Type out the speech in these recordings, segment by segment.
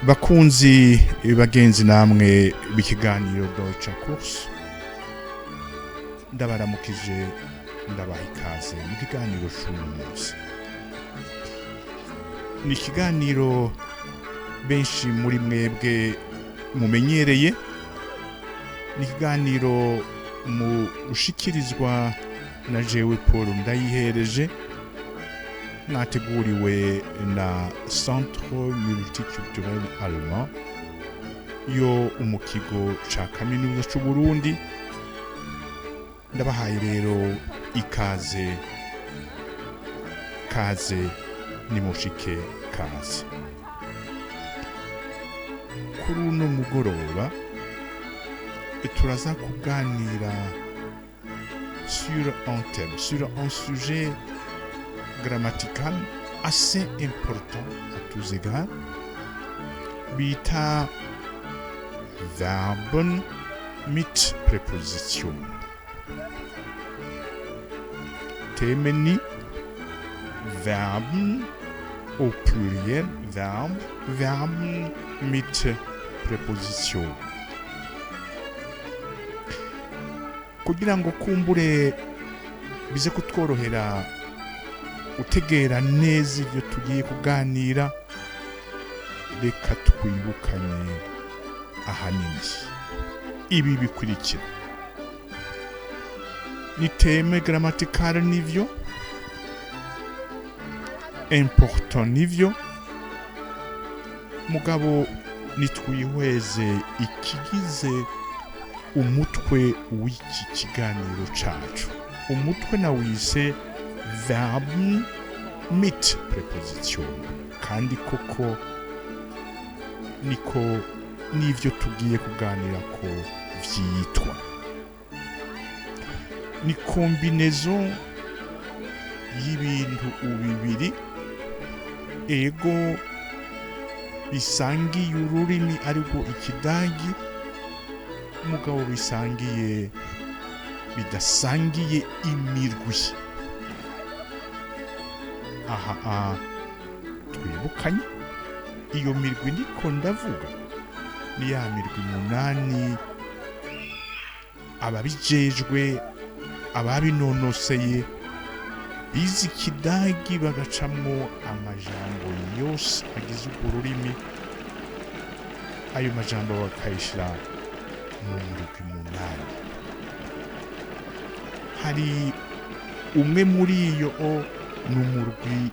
bakunzi bagenzi namwe b'ikiganiro Deutsche Kurs, ndabaramukije ndabaha ikaze mu kiganiro cy'uyu munsi. Ni ikiganiro benshi muri mwebwe mumenyereye, ni ikiganiro mushikirizwa na jewe Paul Ndayihereje, mwateguriwe na Centre Multiculturel Allemand yo mu kigo ca kaminuza c'u Burundi. Ndabahaye rero ikaze ni mushike kaze. Kuri uno mugoroba turaza kuganira sur un sujet grammatical assez important à tous égards, bita Verben mit Präposition. Themen ni Verben au pluriel, Verben mit Präposition. Kugira ngo kumbure bize kutworohera utegera neza ibyo tugiye kuganira, reka twibukanye ahanini ibi bikurikira. Ni teme grammaticale nivyo, important nivyo, mugabo nitwihweze ikigize umutwe w'iki kiganiro cacu. Umutwe nawise Verben mit Präposition, kandi koko niko nivyo tugiye kuganira ko vyitwa. Ni combinaison y'ibintu bibiri ego bisangiye ururimi ariko ikidagi, mugabo bidasangiye imirwi. Aha twibukanye iyo mirwi niko ndavuga, ni ya mirwi 8 ababijejwe, ababinonoseye, bizi ikidagi bagacamwo amajambo yose agize urwo rurimi. Ayo majambo bakayishira mu mirwi 8. Hari umwe muri iyo n'umurwi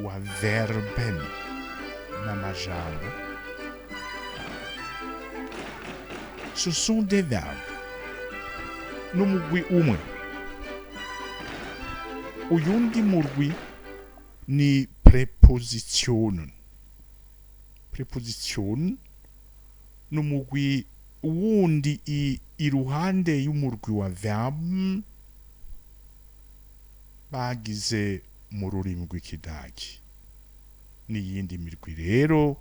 wa verben n'amajambo. Ce sont des verbes. N'umurwi umwe. Uyundi murwi ni Präpositionen. Präpositionen n'umurwi wundi iruhande y'umurwi wa verben bagize mu rurimi rw'ikidagi. N'iyindi mirwi rero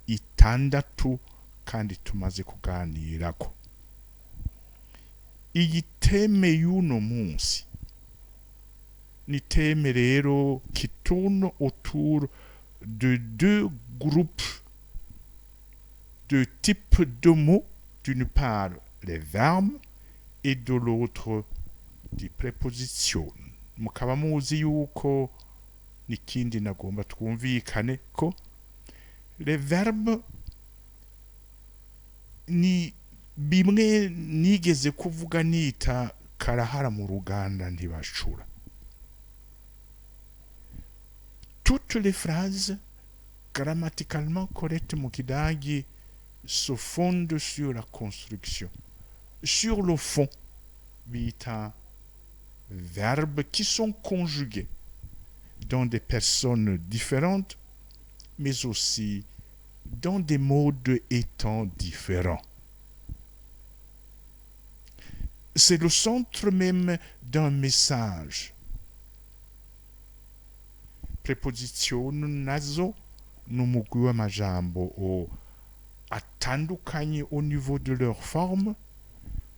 6 kandi tumaze kuganirako. Iyi teme y'uno munsi ni teme rero qui tourne autour de 2 groupes de types de mots, d'une part les verbes et de l'autre des prépositions. Mukaba muzi yuko nikindi nagomba twumvikane ko les verbes ni bimwe nigeze kuvuga nita karahara mu ruganda ntibashura. Toutes les phrases grammaticalement correctes mu kidagi se fondent sur la construction, sur le fond, bita verbes qui sont conjugués dans des personnes différentes, mais aussi dans des modes étant différents. C'est le centre même d'un message. Préposition nazo n'umugwi w'amajambo atandukanye au niveau de leur forme,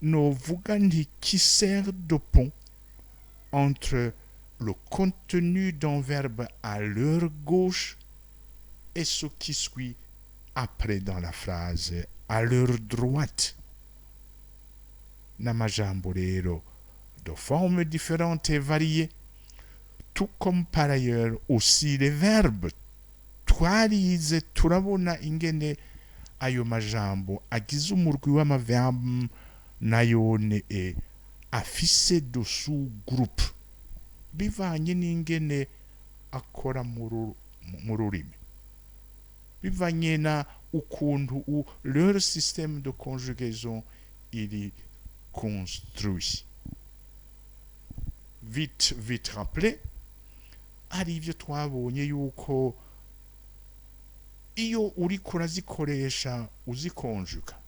novuga nti qui sert de pont entre le contenu d'un verbe à leur gauche et ce qui suit après dans la phrase à leur droite n'amajambo rero de formes différentes et variées, tout comme par ailleurs aussi les verbes. Twarize turabona ingene ayo majambo agize umurwi w'amaverbe nayone afise de sous-groupe bivanye n'ingene akora mu rurimi, bivanye na ukuntu leur système de conjugaison il construit. Vite rappelé, hari ivyo twabonye yuko iyo uriko urazikoresha uzikonjuga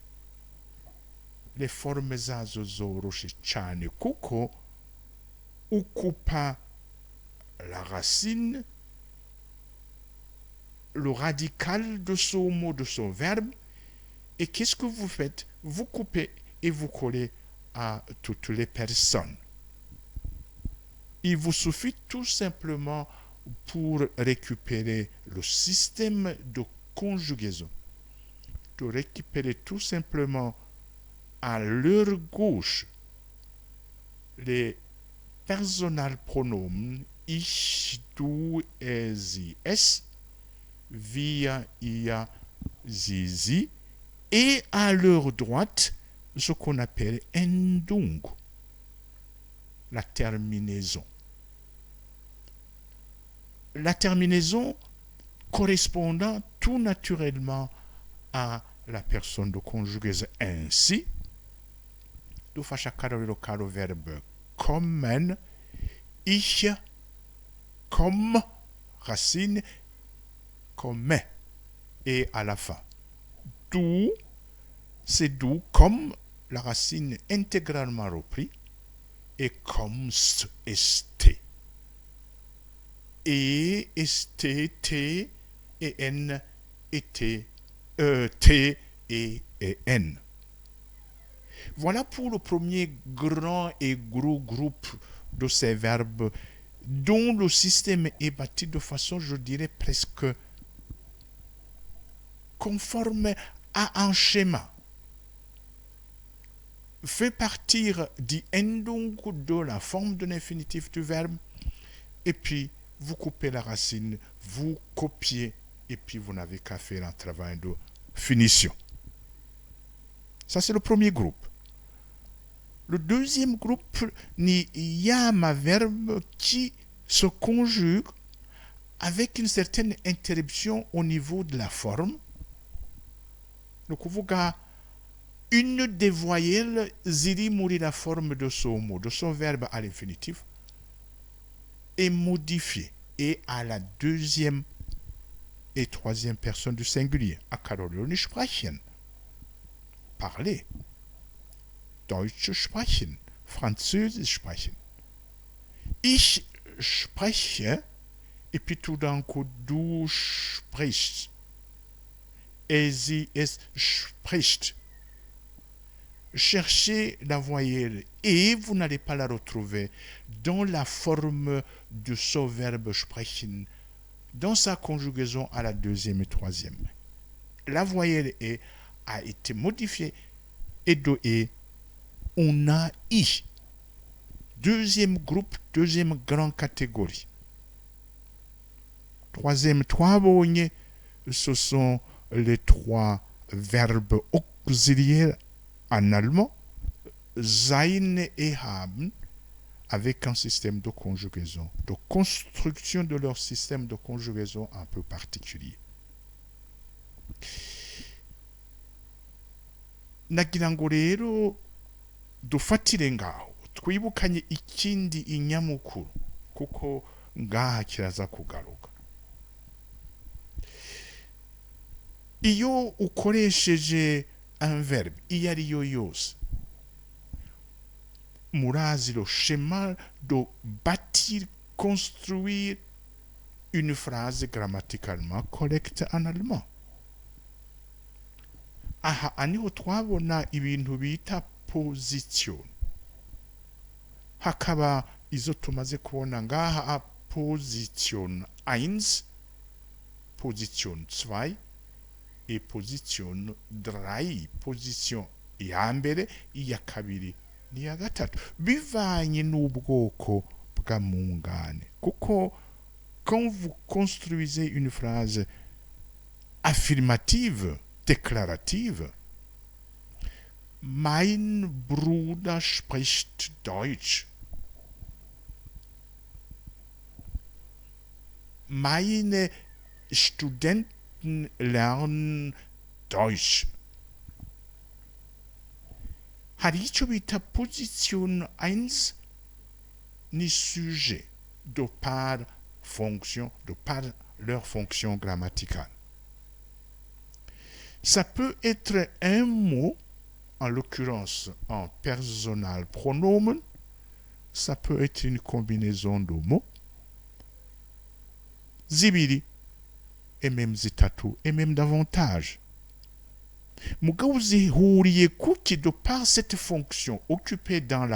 les formes zazo zoroshe cane kuko ukupa la racine, le radical de son mot, de son verbe, et qu'est-ce que vous faites? Vous coupez et vous collez à toutes les personnes. Il vous suffit tout simplement pour récupérer le système de conjugaison, de récupérer tout simplement à leur gauche les personal pronomen ich, du, sie, es, wir, ihr, sie, et à leur droite ce qu'on appelle endung, la terminaison. La terminaison correspondant tout naturellement à la personne de conjugaison. Ainsi, du fascia caro verbe kommen, ich, comme, racine, comme, et à la fin. Du, c'est du, comme, la racine intégralement repris, et kommst, st. Et, st, t, et n, et t, t, et n. Voilà pour le premier grand et gros groupe de ces verbes dont le système est bâti de façon, je dirais, presque conforme à un schéma. Fait partir du endung de la forme de l'infinitif du verbe, et puis vous coupez la racine, vous copiez, et puis vous n'avez qu'à faire un travail de finition. Ça, c'est le premier groupe. Le deuxième groupe, il y a un verbe qui se conjugue avec une certaine interruption au niveau de la forme. Donc, vous avez une des voyelles ziri mourir la forme de son mot, de son verbe à l'infinitif, est modifiée et à la deuxième et troisième personne du singulier. A Caroline sprechen. Parler. Deutsch sprechen. Französisch sprechen. Ich spreche, et puis tout d'un coup, du sprichst. Et sie, es spricht. Cherchez la voyelle et vous n'allez pas la retrouver dans la forme de ce verbe sprechen, dans sa conjugaison à la deuxième et troisième. La voyelle E a été modifiée et de E, on a I. Deuxième groupe, deuxième grande catégorie. Troisième, trois bognes, ce sont les trois verbes auxiliaires en allemand, sein et haben, avec un système de conjugaison, de construction de leur système de conjugaison un peu particulier. Nagira ngo rero dufatire ngaho twibukanye ikindi inyamukuru kuko ngaha kiraza kugaruka. Iyo ukoresheje un verbe iyo ari yo yose, murazi le schéma de bâtir, construire une phrase grammaticalement correcte en allemand. Aha aniho twabona ibintu bita position, hakaba izo tumaze kubona ngaha a position 1, position 2, et position dry, position ya mbere, iya kabiri n'iya gatatu, bivanye n'ubwoko bw'amungane. Kuko quand vous construisez une phrase affirmative, déclarative, mein Bruder spricht Deutsch, meine Studenten lernen Deutsch, hari icyo bita position 1 ni sujet de par leur fonction grammaticale. Ça peut être un mot, en l'occurrence un personal pronomen, ça peut être une combinaison de mots, zibiri, et même zitatu, et même davantage. Mugabo zihuriye kuki de par cette fonction occupée dans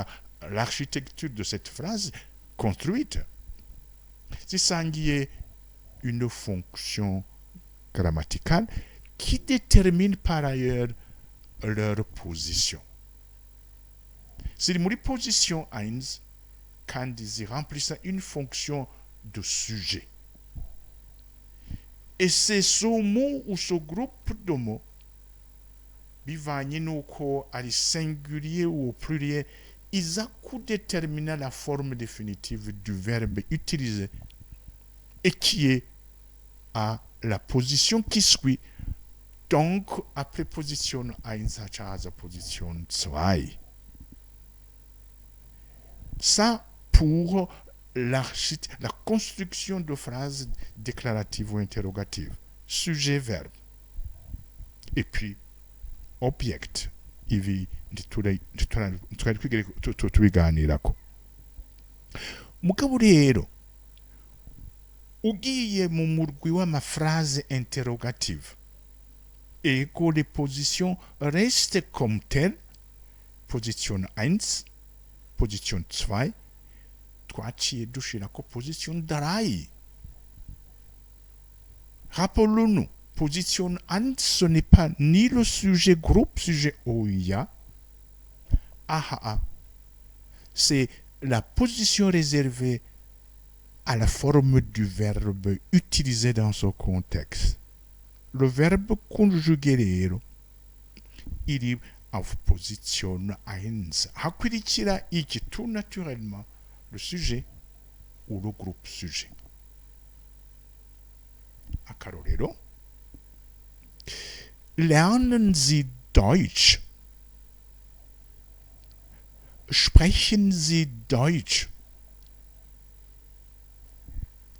l'architecture de cette phrase construite. Zisangiye une fonction grammaticale qui détermine par ailleurs leur position. Ziri muri position 1 kandi ziremplissent une fonction de sujet. Et c'est ce mot ou ce groupe de mots, bivanye nuko ari singulier ou au pluriel, iza kudéterminer la forme définitive du verbe utilisé et qui est à la position qui suit. Donc, après position 1, hacha position 2. Ça pour la construction de phrases déclaratives ou interrogatives. Sujet, verbe. Et puis, object. Ivi tubiganirako. Mugabo rero ugiye mu murwi w'amaphrase interrogative, ego les positions restent comme telles, position 1, position 2, twaciye dushirako position 3. Rappelons-nous, position 1, ce n'est pas ni le sujet groupe, sujet OIA, c'est la position réservée à la forme du verbe utilisé dans ce contexte. Le verbe conjugué rero iri en position 1. Hakurikira iki tout naturellement le sujet ou le groupe sujet. Akarorero: Lernen Sie Deutsch? Sprechen Sie Deutsch?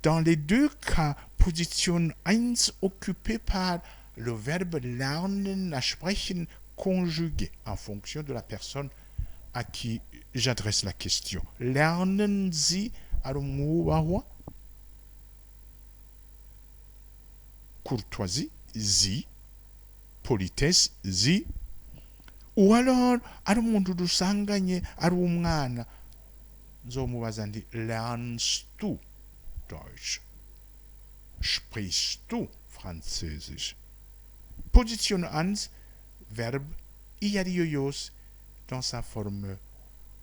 Dans les deux cas, position 1 occupée par le verbe lernen, la sprechen conjugué en fonction de la personne à qui j'adresse la question. Lernen Sie arumwubahwa? Courtoisie, Sie. Politesse, Sie. Ou alors, ari umuntu dusanganye ari umwana, nzomubaza ndi lernst du Deutsch? Sprichst du Französisch? Position 1, verbe iarios dans sa forme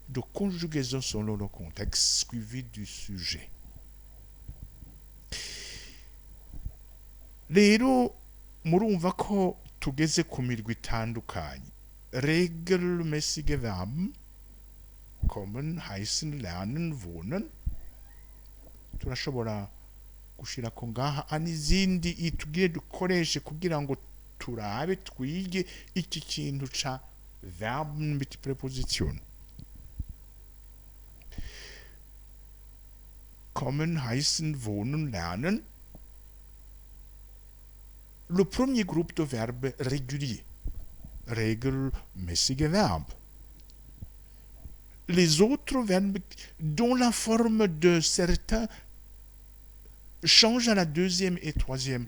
de conjugaison selon le contexte suivi du sujet. Rero murumva ko tugeze ku mirwi itandukanye. Regelmäßige Verben kommen, heißen, lernen, wohnen. Turashobora gushirako ngaha n'izindi itubwire dukoreshe kugira ngo turabe twige iki kintu ca Verben mit Präposition. Kommen, heißen, wohnen, lernen. Le premier groupe de verbes réguliers, regelmäßige Verben. Les autres verbes dont la forme de certains change à la deuxième et troisième.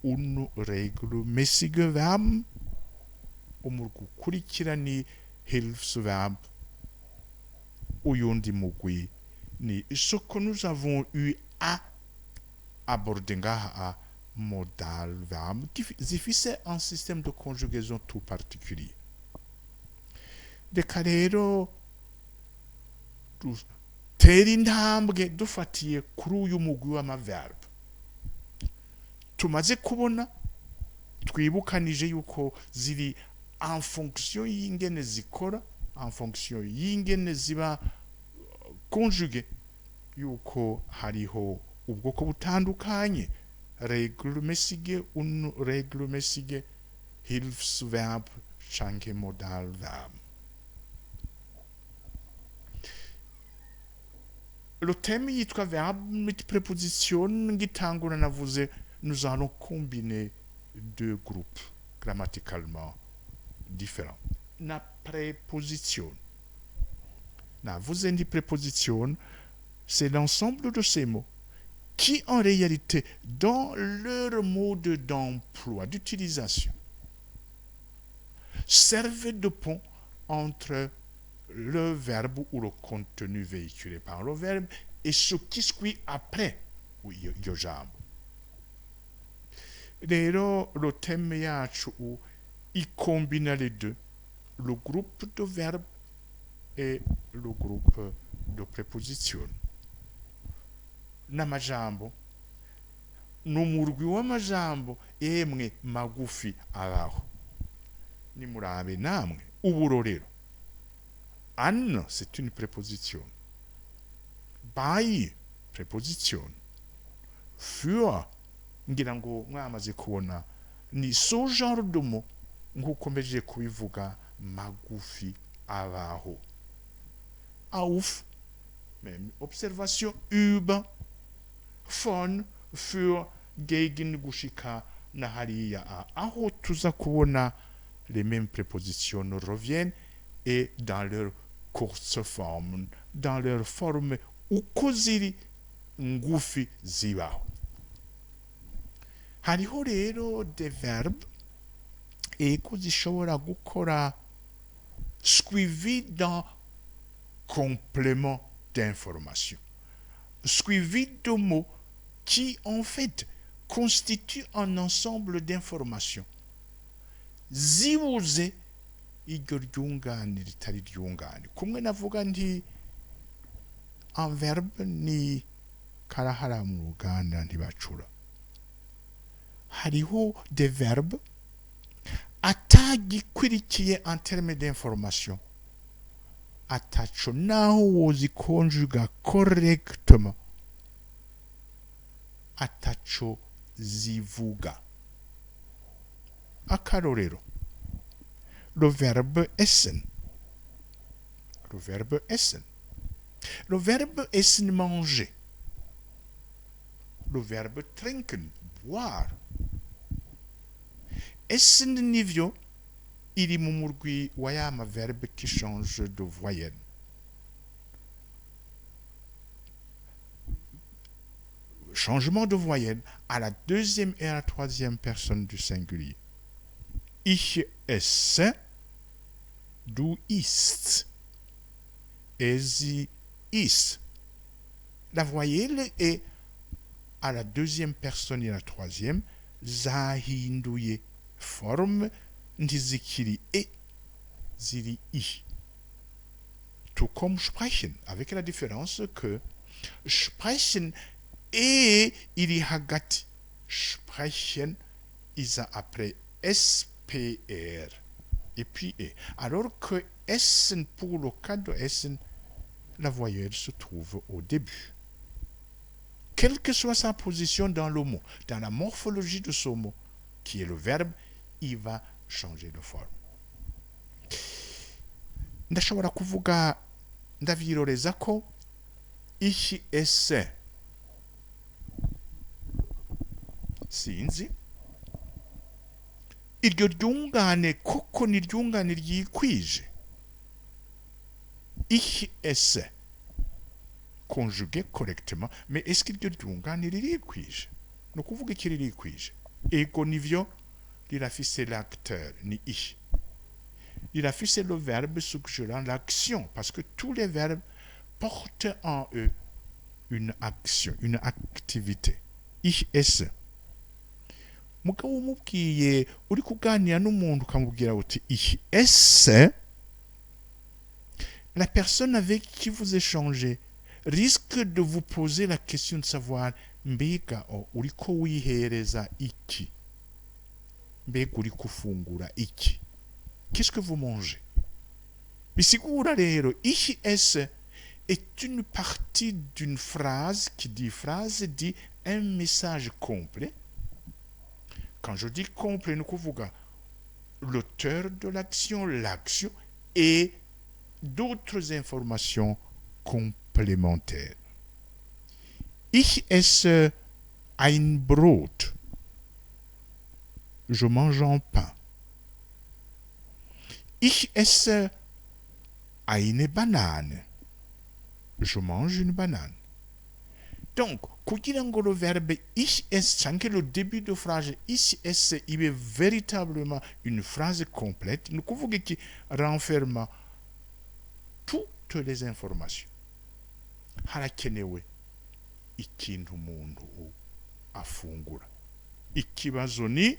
Unregelmäßige Verben, umurgukurikira ni Hilfsverb, uyundi mugwi ni ce que nous avons eu à aborder ngaha modal, verbe, zifise un système de conjugaison tout particulier. Reka rero dutera intambwe dufatiye kuri uyu mugwi w'amaverbe. Tumaze kubona, twibukanije yuko ziri en fonction y'ingene zikora, en fonction y'ingene ziba conjugué, yuko hariho ubwoko butandukanye, regelmäßige, unregelmäßige, Hilfsverb canke Modalverb. Le thème yitwa verbe mit préposition ngitangura navuze, nous allons combiner deux groupes grammaticalement différents. Na préposition. Navuze ndi préposition, c'est l'ensemble de ces mots qui en réalité, dans leur mode d'emploi, d'utilisation, servent de pont entre le verbe ou le contenu véhiculé par le verbe et ce qui suit après iryo jambo. Rero le thème yacu il combine les deux, le groupe de verbes et le groupe de prépositions. N'amajambo n'umurwi w'amajambo emwe magufi abaho. Nimurabe namwe uburorero. An, c'est une préposition. Bei, préposition. Für, ngira ngo mwamaze kubona, ni so genre de mot nk'uko mbeje kubivuga magufi abaho. Auf, même observation, über, von, für, gegen, gushika na hariya. Aho tuza kubona les mêmes prépositions reviennent et dans leur courte forme, dans leur forme uko ziri ngufi zibaho. Hariho rero des verbes eko zishobora gukora suivi d'un complément d'information, suivi de mots qui en fait constituent un ensemble d'informations. Zibuze iryo ryungane ritari ryungane. Kumwe navuga nti un verbe ni karahara mu Uganda ntibacura. Hariho des verbes atagikurikiye en termes d'information, ataco naho wozikonjuga correctement, ataco zivuga. Akarorero, le verbe essen. Le verbe essen. Le verbe essen, manger. Le verbe trinken, boire. Essen nivyo, iri mu murwi wa yama verbe qui change de voyelle. Changement de voyelle à la deuxième et à la troisième personne du singulier. Ich esse, du isst, sie isst. La voyelle est à la deuxième personne et à la troisième, zahinduye forme, ntizikiri e, ziri i. Tout comme sprechen, avec la différence que sprechen et iri hagati. Sprechen isa après SPR et puis E. Alors que Essen, pour le cas de Essen, la voyelle se trouve au début. Quelle que soit sa position dans le mot, dans la morphologie de ce mot, qui est le verbe, il va changer de forme. Ndashobora kuvuga ndavyiroreza ko ich esse. Sinzi. Iryo ryungane koko ni ryungane ryikwije. Ich esse. Conjugué correctement, mais est-ce qu'il y a un ririkwije? No kuvuga iki ririkwije? Ego nivyo rirafise l'acteur ni ich. Rirafise le verbe suggérant l'action, parce que tous les verbes portent en eux une action, une activité. Ich esse. mugabo umubwiye uri kuganira n'umuntu ukamubwira uti ich esse, la personne avec qui vous échangez risque de vous poser la question de savoir mbega uriko wihereza iki, mbega uri kufungura iki, qu'est-ce que vous mangez. Bisigura rero ich esse est une partie d'une phrase qui dit un message complet. Quand je dis complet, nous kuvuga l'auteur de l'action, l'action et d'autres informations complémentaires. Ich esse ein Brot. Je mange un pain. Ich esse eine Banane. Je mange une banane. Donc, kugira ngo le verbe ich esse, anche le début de phrase ich esse, il est véritablement une phrase complète. Nous kuvuga ki renferma toutes les informations. Harakenewe ikintu umuntu afungura. Ikibazo ni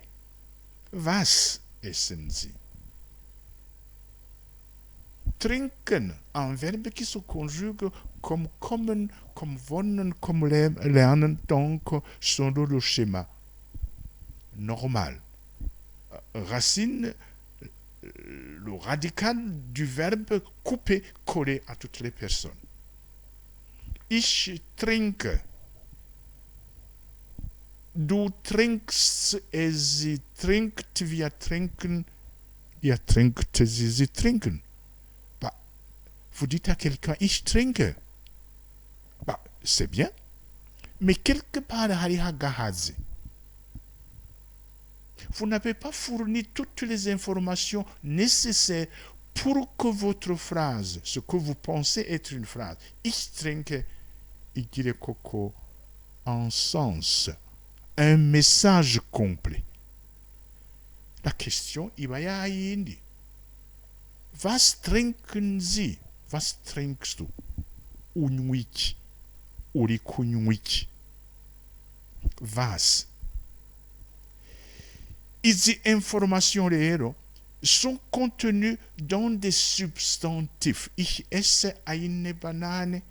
was essen Sie? Trinken, un verbe qui se conjugue comme kommen, comme wohnen, comme lernen, donc selon le schéma normal. Racine, le radical du verbe coupé, collé à toutes les personnes. Ich trinke. Du trinkst, sie trinkt, wir trinken, ihr trinkt, sie trinken. Vous dites à quelqu'un, ich trinke. C'est bien. Mais quelque part, vous n'avez pas fourni toutes les informations nécessaires pour que votre phrase, ce que vous pensez être une phrase, ich trinke, igire koko, un sens, un message complet. La question, ibaya yindi. Was trinken Sie? Was trinkst du? Unywichi. Uri kunywichi. Was? Izi informations rero sont contenues dans des substantifs. Ich esse eine Banane.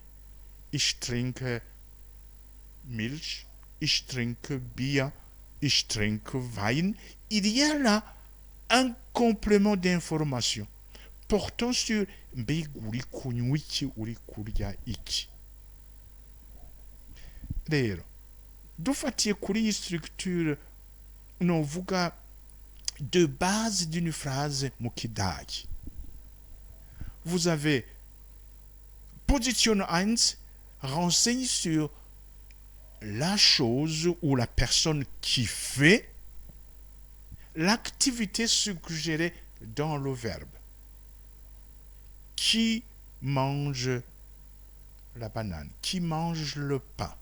Ich trinke Milch. Ich trinke Bier. Ich trinke Wein. Il y a là un complément d'information portant sur mbega uri kunywa iki, uri kurya iki. Rero dufatiye kuri iyi structure novuga de base d'une phrase mu kidagi, vous avez position 1 renseigne sur la chose ou la personne qui fait l'activité suggérée dans le verbe. Qui mange la banane? Qui mange le pain?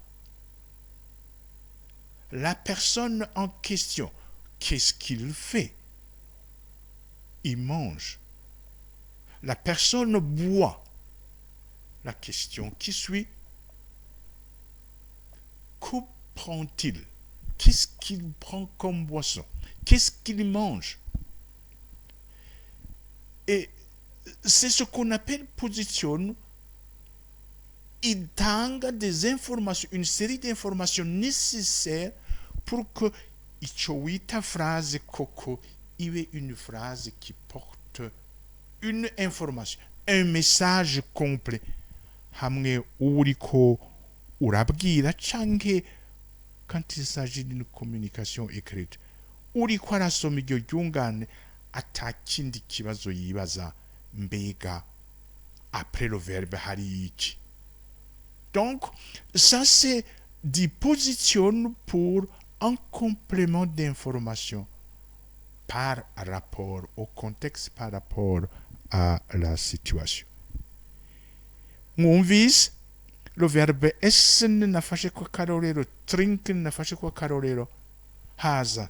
La personne en question, qu'est-ce qu'il fait? Il mange. La personne boit. La question qui suit, que prend-il? Qu'est-ce qu'il prend comme boisson? Qu'est-ce qu'il mange? Et c'est ce qu'on appelle position. Il tanga des informations, une série d'informations nécessaires pour que ichowita phrase koko iwe une phrase qui porte une information, un message complet. Hamwe uriko urabwira canke quand il s'agit d'une communication écrite, uriko arasoma iryo ryungane atakindi kibazo yibaza mbega après le verbe hari iki. Donc ça c'est des positions pour un complément d'information par rapport au contexte, par rapport à la situation. Mwumvise le verbe essen nafashe kwa karorero, trinken nafashe kwa karorero, haza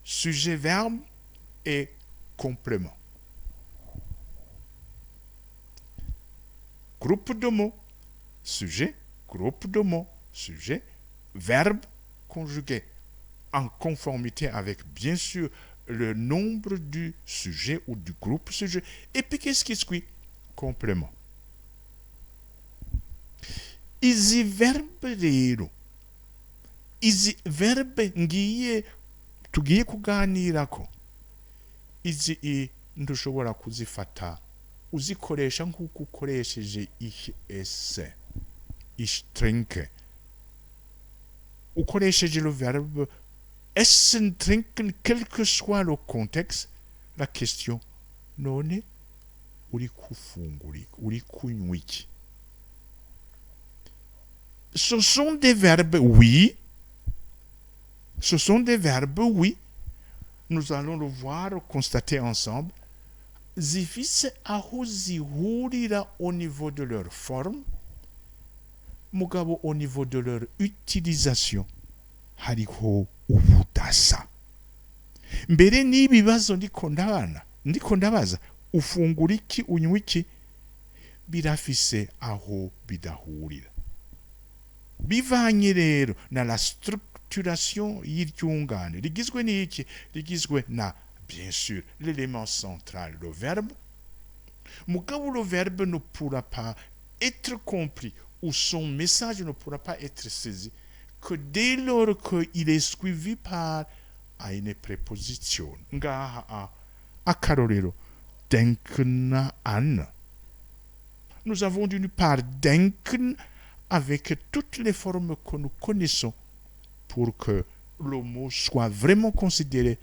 sujet, verbe et complément. Groupe de mots, sujet, groupe de mots, sujet, verbe conjugué. en conformité avec, bien sûr, le nombre du sujet ou du groupe sujet. Et puis, qu'est-ce qui suit? Complément. Izi verbe rero. Izi verbe ngiye tugiye kuganirako. Izi ndushobora kuzifata uzikoresha nk'uko ukoresheje ich esse, ich trinke. Ukoresheje le verbe essen, trinken, quel que soit le contexte, la question none uri kufungura iki, uri kunywa iki. Ce sont des verbes oui. Ce sont des verbes oui. Nous allons le voir, constater ensemble. Zifise aho zihurira au niveau de leur forme, mugabo au niveau de leur utilisation hariho ubudasa. Mbere n'ibibazo ndiko ndabaza ufungura iki, unywa iki, birafise aho bidahurira. Bivanye rero na la structuration y'iryungane rigizwe n'iki, rigizwe na bien sûr l'élément central, le verbe. Mugabo le verbe ne pourra pas être compris ou son message ne pourra pas être saisi que dès lors qu'il est suivi par une préposition. Ngaha akarorero denken an. Nous avons d'une part denken avec toutes les formes que nous connaissons pour que le mot soit vraiment considéré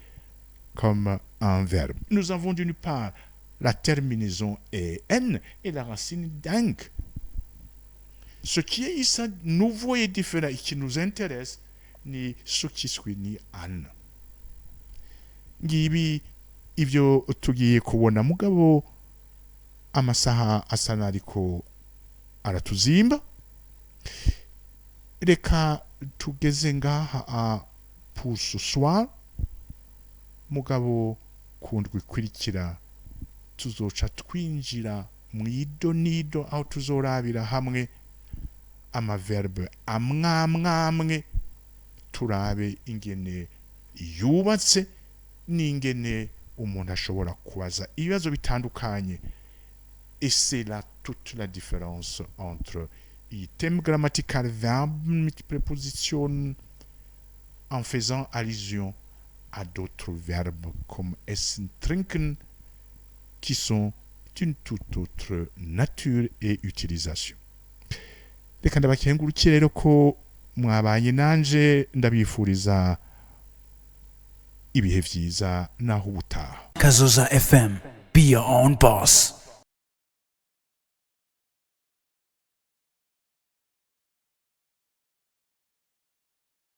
comme un verbe. Nous avons d'une part la terminaison en et la racine denk. Ce qui est ici nouveau et différent et qui nous intéresse, ni ce qui suit ni an. Ngibi ivyo tugiye kubona mugabo amasaha asa nariko aratuzimba. Reka tugeze ngaha pour ce soir. Mugabo kundwi ikurikira tuzoca twinjira mu idonido aho tuzorabira hamwe amaverbe amwe turabe ingene yubatse n'ingene umuntu ashobora kubaza ibibazo bitandukanye. Et c'est là toute la différence entre thème grammatical, verbe, préposition, en faisant allusion à d'autres verbes comme essen, trinken, qui sont d'une toute autre nature et utilisation. Reka ndabakengurukire rero ko mwabanye nanje, ndabifuriza ibihe vyiza naho ubutaha. Kazoza FM, be your own boss.